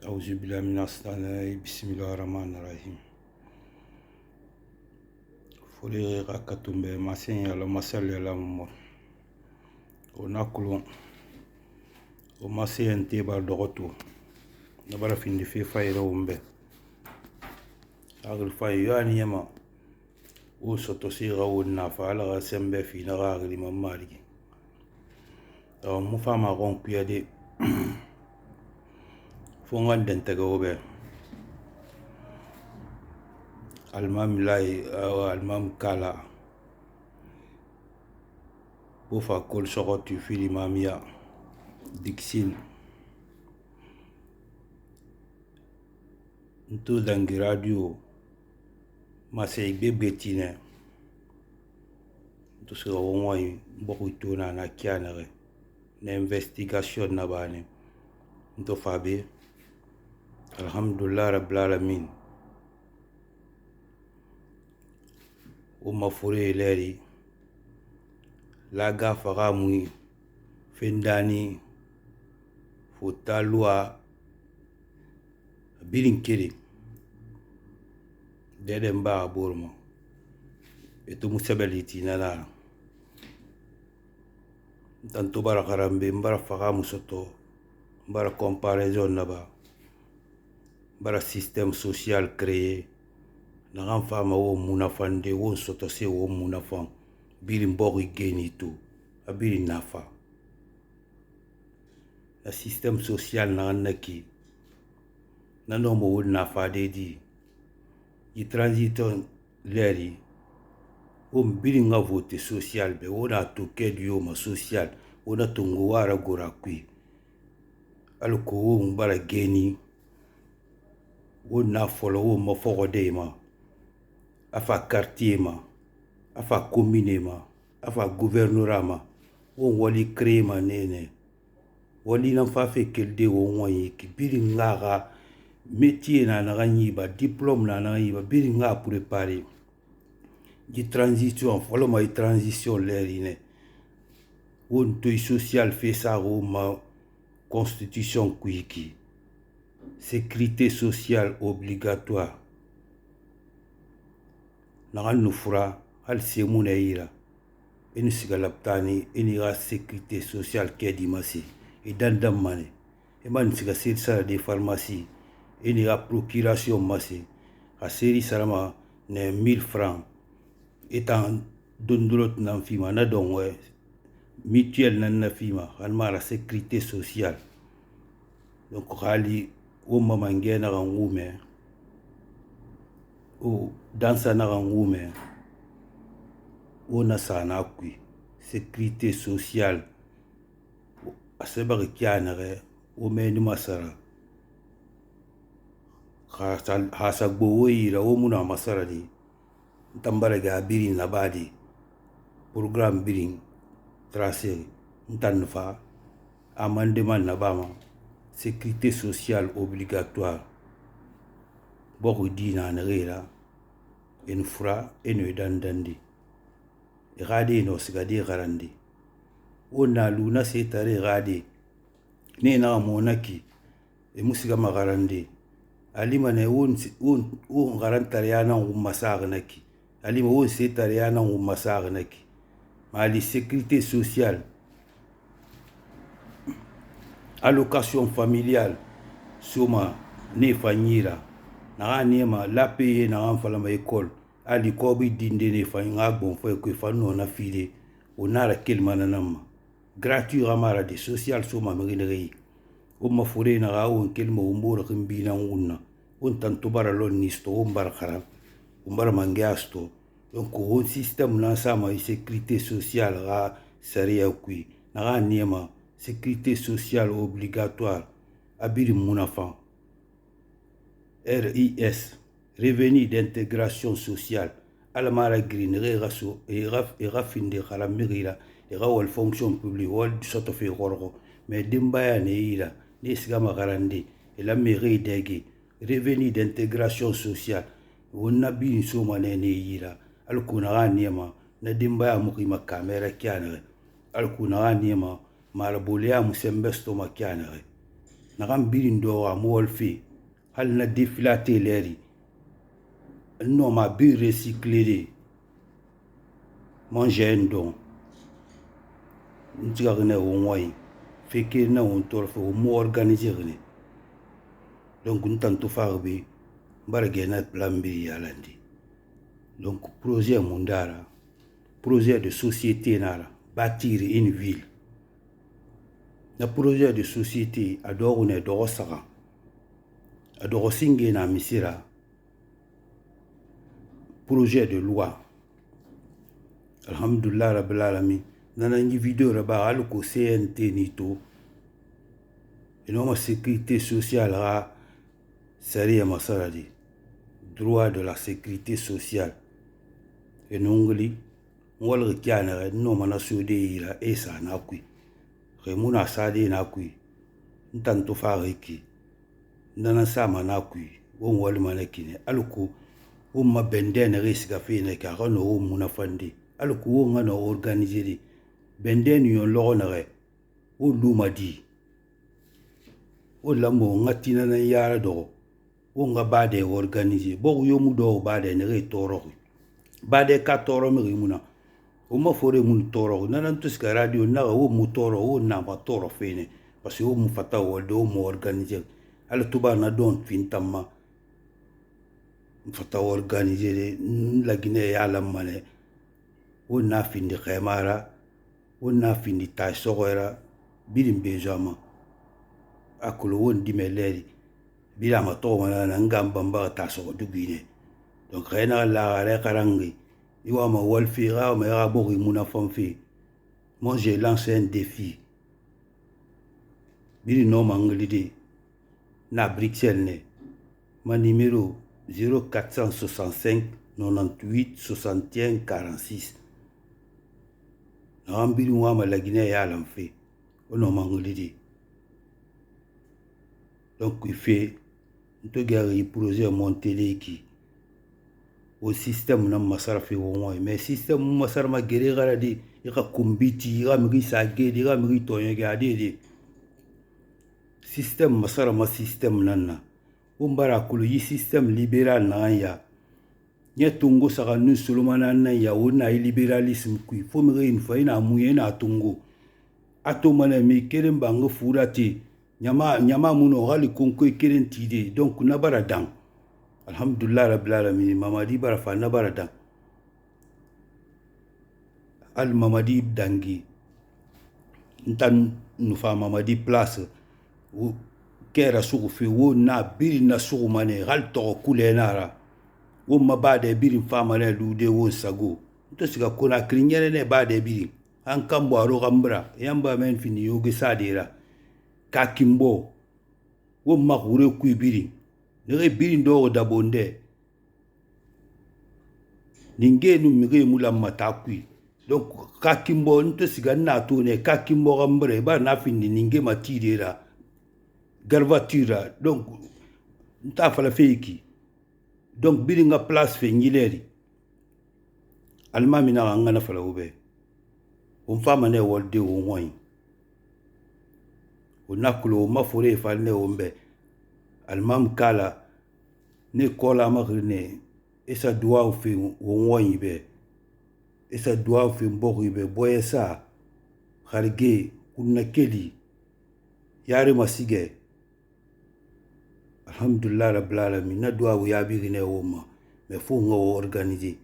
أعوذ بالله من الشيطان الرجيم بسم الله الرحمن الرحيم فولي قاكتم بماسين يلا مسال يلا ممر وناكلو وماسين تيبا دوغتو نبرا فين في فايرة ومبه أغل فاي يعني يما وسطو سيغا والنافع على غاسمبه في نغاغلي مماري أو مفاما غون كيادي fongan den tagobe almam lay almam kala bofa kol sogoti fili mamia dixil nto dangi radio masay bebetine to se wonwai boku tona na kianare na investigation na bane nto fabe alhamdulillah rabbil alamin fure leri laga fagamui fendani fotalua bilinkiri dede mba bormo eto musabeliti nala tanto barakarambe mbara fagamu soto mbara comparaison naba bara système social créé na fama wo munafande wo soto se wo munafan biri mbori geni tu abiri nafa la système social na naki na no mo nafa dedi i transiton leri o biri nga vote social be wona to kedio ma social wona to ngwara gora kwi alko wo mbara geni wona folo wo mo fogode ma afa quartier ma afa commune ma afa gouvernorat ma wo wali créer ma nene wali na fa fe kelde wo ngoyi ki biri ngaga métier na na nyiba diplôme na na nyiba biri nga préparer di transition folo ma transition lerine won to social fait ça ma constitution kuiki sécurité sociale obligatoire nagan nufura hal semuna ira eni sigalaptani eni ga sécurité sociale kedi masi e dandam mane e man siga sala de pharmacie eni ga procuration masi a série salama ne 1000 francs etan dondulot nan fima na donwe mutuelle nan na fima han mara sécurité sociale donc khali o mamangena ga ngume o dansa na ga ngume o na sana kui sécurité sociale aseba ke kianare o meni masara khasa gboira o muna masara di tambara ga biri na badi programme biri tracé ntanfa amendement na bama sécurité sociale obligatoire boko dina na rera en fura eno dandandi irade no sigade garandi ona luna setare rade ne na monaki e musiga magarandi alima ne un garantare yana un masagnaki alima un setare yana un masagnaki mali sécurité sociale allocation familiale soma ne fanyira na anema la paye na anfala ma école ali kobi dinde ne fanya bon fa ko fanno na file onara kelmana nama gratuit amara de social soma merineri o ma fure na gawo kelmo umbora kimbina unna on tanto baralon nisto umbar khara umbar mangasto donc on système na sama sécurité sociale ga saria kui na anema sécurité sociale obligatoire abiri munafan RIS revenu d'intégration sociale alamara green raso et rafinde khalamira et rawal fonction publique wal soto fe gorgo mais dimbaya ne ira ne sigama garande et la mairie dege revenu d'intégration sociale wonna bin so manene ira alkuna ganema na dimbaya mukima kamera kianere alkuna ganema marabolea musembesto makianere nakam birin do amol fi hal na défilaté leri non ma bir recyclé manger don ntiga ne wonwai feke na on torfo mo organiser ne donc ntanto farbi barge na plan bi yalandi donc projet mondara projet de société nara bâtir une ville na projet de société adoro ne do saka adoro singe na misira projet de loi alhamdulillah rabbil alamin nana ngi vidéo raba aluko CNT nito enoma sécurité sociale ra sariya masaradi droit de la sécurité sociale enongli ngol kiana no mana sude ila esa na kui remuna sade na kui ntanto fariki nana sama na kui won wal manakine aluko ma benden risque fine ka no muna fandi aluko wo ngana organiser benden yon lornere o lumadi o lamo ngatina na yara do o nga bade organiser bo yo mu do bade ne re toro bade ka toro mi muna o ma fore mun toro nanan tuska radio na o mu toro o na ma toro fine parce que o mu fata o do mo organiser ala tuba na don fintama fata organiser la Guinée ya la mane o na findi khemara o na findi ta sogora bilim bejama akulo won dimeleri bilama to mana ngamba mba ta so dubine donc rena la re karangi iwa ma walfira ma ra bori muna famfi moi j'ai lancé un défi bili no manglidi na Bruxelles ne ma numéro 0465 98 61 46 na mbili wa ma la Guinée ya lamfe ono manglidi donc il fait to gari projet monter qui au système na masara fe wonwa mais système masara ma gere gara di ika kumbiti ika migi sagedi ika migi tonye gadi di système masara ma système nanna umbara kulu yi système libéral na ya nyetungo saka nu solomana na ya ona libéralisme kui fo migi une fois ina muye na tungo atomana mi keren bango furati nyama muno gali konko keren tide donc na baradang alhamdulillah rabbil alamin mamadi barafa na baradang al mamadi dangi ntan nufa mamadi place ou kera sugu fi wo na biri na sugu mane gal to kulenara wo mabade biri fama ne lude wo sago to siga kona krinyere ne bade biri an kambo aro gambra yamba men fini yoge sadira kakimbo wo makure kuibiri ne biri ndo dabonde ninge nu mige mula matakui donc kakimbo nto siga na to ne kakimbo gambre ba na fini ninge matirera garvatura donc nta fala feiki donc biri nga place fe ngileri almami na ngana fala ube fama ne wolde wo ngoy nakulo mafore falne ombe almam kala ne kola magrine esa doa fi wonyi be esa doa fi mbogui be boyesa kharge kunna keli yare masige alhamdulillah rabbil alamin na doa wo yabirine woma mais faut ngo organiser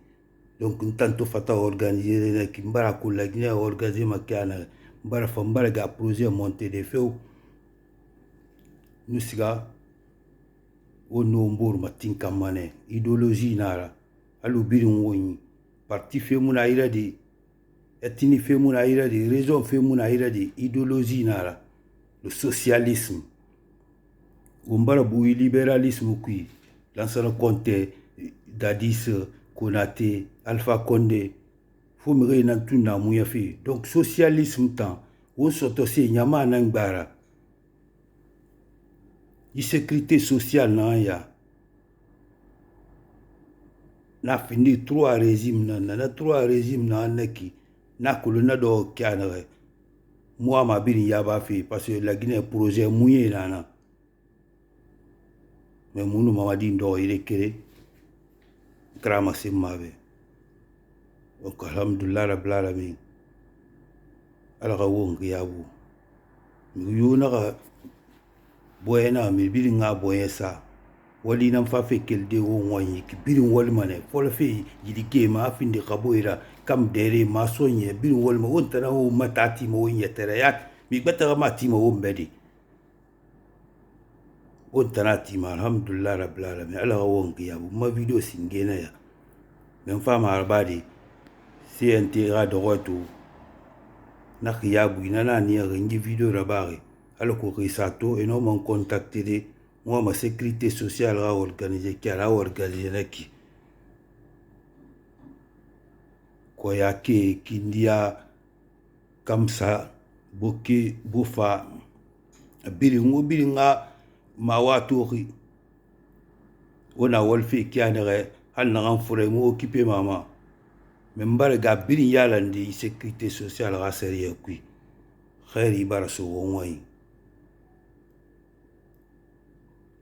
donc ntanto fata organiser ne kimbara kula gine organiser makana mbara fambara ga projet monter des feux nusiga o nombor matinka mane idéologie nara alu birin woni parti femuna ira di etini femuna ira di raison femuna ira di idéologie nara le socialisme umbara bu libéralisme qui lansana Conté Dadis Konaté Alpha Condé faut me réunir tout na muya fi donc socialisme temps on s'autosie nyama nangbara η sécurité sociale na ya na fini trois régimes na trois régimes na neki na kolona do kiana moi ma bini ya ba fi parce que la Guinée projet mouillé na me munu mamadi ndo ire kere krama simmabe donc alhamdulillah rabbil alamin ala ka wong yabu mi yuna ka boyena mi biri nga boyesa wali nam fa fekel de wo ngoni ki biri wal mane fol fe yidi ke ma finde kaboira kam dere ma sonye biri wal ma wonta na o matati mo yetere yak mi beta ma ti mo mbedi wonta na ti ma alhamdulillah rabbil alamin ala ka wong yabu ma video singena ya men fa ma arbadi CNT ra droito na kiyabu inana ni ngi video rabare alors que sato et non m'ont contacté moi ma sécurité sociale a organisé qui a organisé naki koyake kindia comme ça boki bufa bilinga mawatori ona wolfi kianere hal na renfore mo occupé mama membare ga bilin yalandi sécurité sociale a sérieux qui khairi baraso wonwai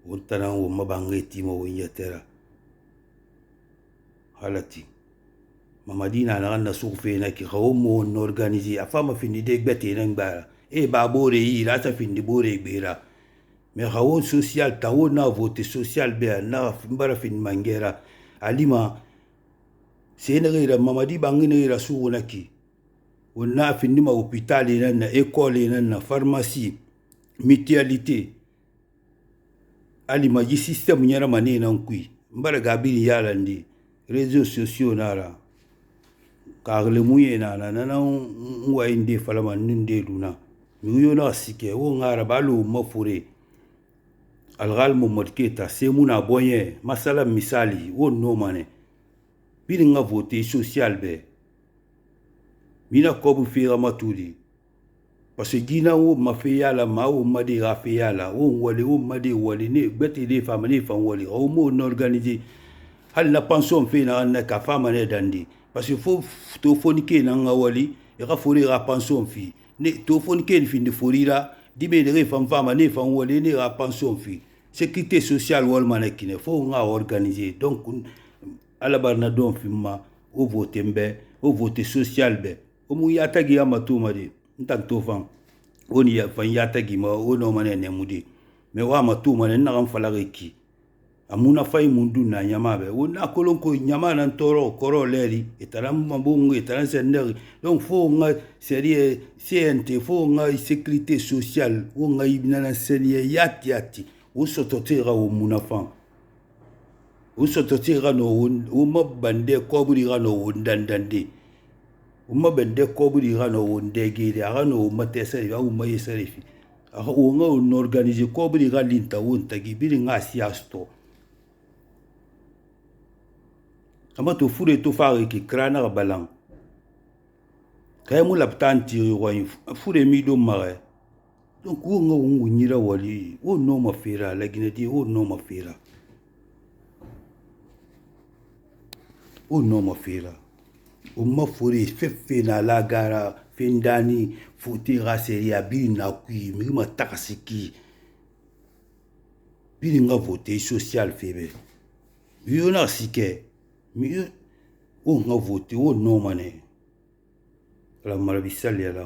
wontana wo mabangeti mo yetera halati mamadina na soufe na ki mo organiser afama fini de gbete na ngara e ba bore yi la ta fini bore gbera mais hawo social tawo na vote social be na mbara fin mangera alima senere mamadi bangine ra su na ki wonna fini ma hôpital na école na pharmacie mutualité alima ji système nyara mane nan kui mbara gabiri yalandi réseaux sociaux nara kagle muye na wa inde falama ninde luna miyo na sike wo ngara balu mafure algal mo modketa semuna boye masala misali wo no mane biri nga voter social be mina kobu fira matuli parce que gina wo mafiyala ma wo madi rafiyala wo wali wo madi wali ne beti de famani fan wali o mo organiser hal na pension fe na ka fama ne dandi parce que faut to fonike na nga wali e ka fori ra pension fi ne to fonike fi de forira dibe de fama ne fan wali ne ra pension fi sécurité sociale wal manekine faut nga organiser donc ala barna don fi ma o vote mbe o vote social be o mu yatagi ya matuma de ntanto fan oni ya fan yatagi ma o no mane ne mudi me wa matuma ne na kan falaki amuna fay mundu na nyama be wona kolonko nyama nan toro koro leri etaram mabungu etaran sender donc faut nga série CNT faut nga sécurité sociale o nga ibina série yati o sototira o munafan o sototira no o mabande koburi gano wondandande o mabande koburi gano wondegiri agano mateseri au mayeserifi o nga on organiser koburi galinta wonta gibiri nga siasto ama to fure to fare ki krana balang kay mo laptanti roy fure mi do mare donc wo nga wo nyira wali wo no mafira la gineti wo no mafira o no mafira o mafure fefe na la gara findani futi raseri abi na kui mi ma takasiki bi nga voter social febe yo na sike mi o nga voter o no mane la malabisali ala